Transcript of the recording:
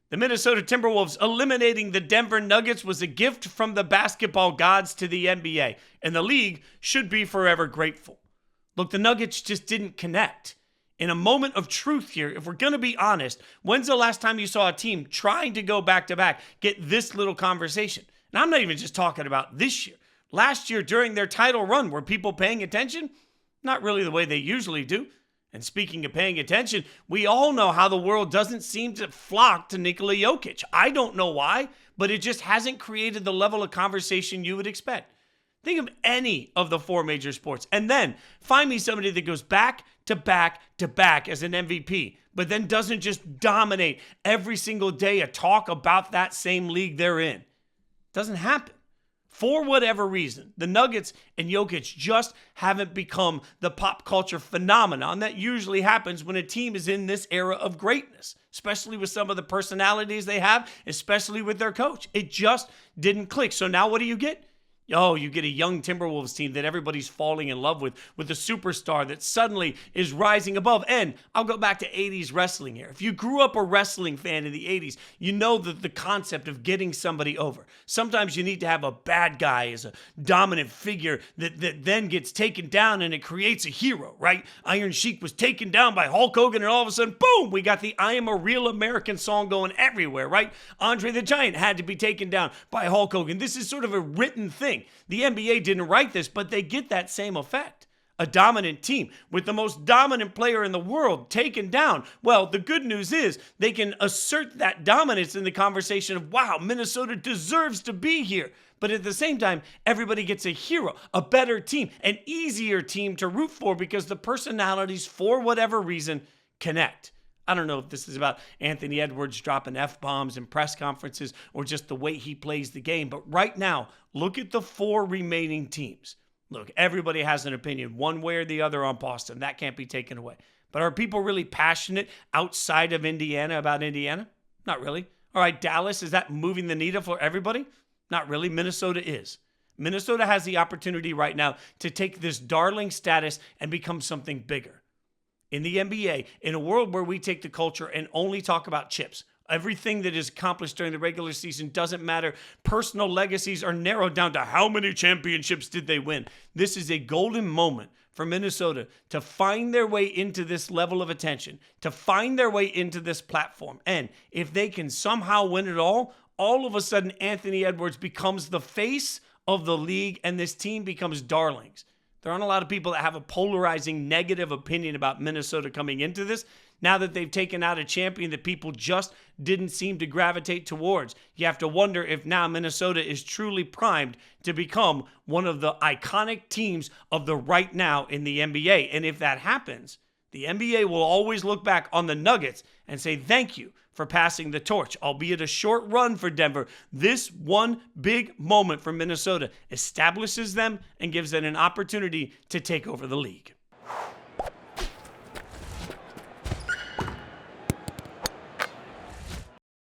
The Minnesota Timberwolves eliminating the Denver Nuggets was a gift from the basketball gods to the NBA, and the league should be forever grateful. Look, the Nuggets just didn't connect. In a moment of truth here, if we're going to be honest, when's the last time you saw a team trying to go back-to-back get this little conversation? And I'm not even just talking about this year. Last year during their title run, were people paying attention? Not really the way they usually do. And speaking of paying attention, we all know how the world doesn't seem to flock to Nikola Jokic. I don't know why, but it just hasn't created the level of conversation you would expect. Think of any of the four major sports, and then find me somebody that goes back to back to back as an MVP, but then doesn't just dominate every single day a talk about that same league they're in. Doesn't happen. For whatever reason, the Nuggets and Jokic just haven't become the pop culture phenomenon that usually happens when a team is in this era of greatness, especially with some of the personalities they have, especially with their coach. It just didn't click. So now what do you get? Oh, you get a young Timberwolves team that everybody's falling in love with a superstar that suddenly is rising above. And I'll go back to 80s wrestling here. If you grew up a wrestling fan in the 80s, you know that the concept of getting somebody over. Sometimes you need to have a bad guy as a dominant figure that then gets taken down and it creates a hero, right? Iron Sheik was taken down by Hulk Hogan and all of a sudden, boom, we got the I Am a Real American song going everywhere, right? Andre the Giant had to be taken down by Hulk Hogan. This is sort of a written thing. The NBA didn't write this, but they get that same effect. A dominant team with the most dominant player in the world taken down. Well, the good news is they can assert that dominance in the conversation of, wow, Minnesota deserves to be here. But at the same time, everybody gets a hero, a better team, an easier team to root for because the personalities, for whatever reason, connect. I don't know if this is about Anthony Edwards dropping F-bombs in press conferences or just the way he plays the game. But right now, look at the four remaining teams. Look, everybody has an opinion one way or the other on Boston. That can't be taken away. But are people really passionate outside of Indiana about Indiana? Not really. All right, Dallas, is that moving the needle for everybody? Not really. Minnesota is. Minnesota has the opportunity right now to take this darling status and become something bigger. In the NBA, in a world where we take the culture and only talk about chips, everything that is accomplished during the regular season doesn't matter. Personal legacies are narrowed down to how many championships did they win. This is a golden moment for Minnesota to find their way into this level of attention, to find their way into this platform. And if they can somehow win it all of a sudden Anthony Edwards becomes the face of the league and this team becomes darlings. There aren't a lot of people that have a polarizing negative opinion about Minnesota coming into this now that they've taken out a champion that people just didn't seem to gravitate towards. You have to wonder if now Minnesota is truly primed to become one of the iconic teams of the right now in the NBA. And if that happens, the NBA will always look back on the Nuggets and say thank you for passing the torch, albeit a short run for Denver. This one big moment for Minnesota establishes them and gives them an opportunity to take over the league.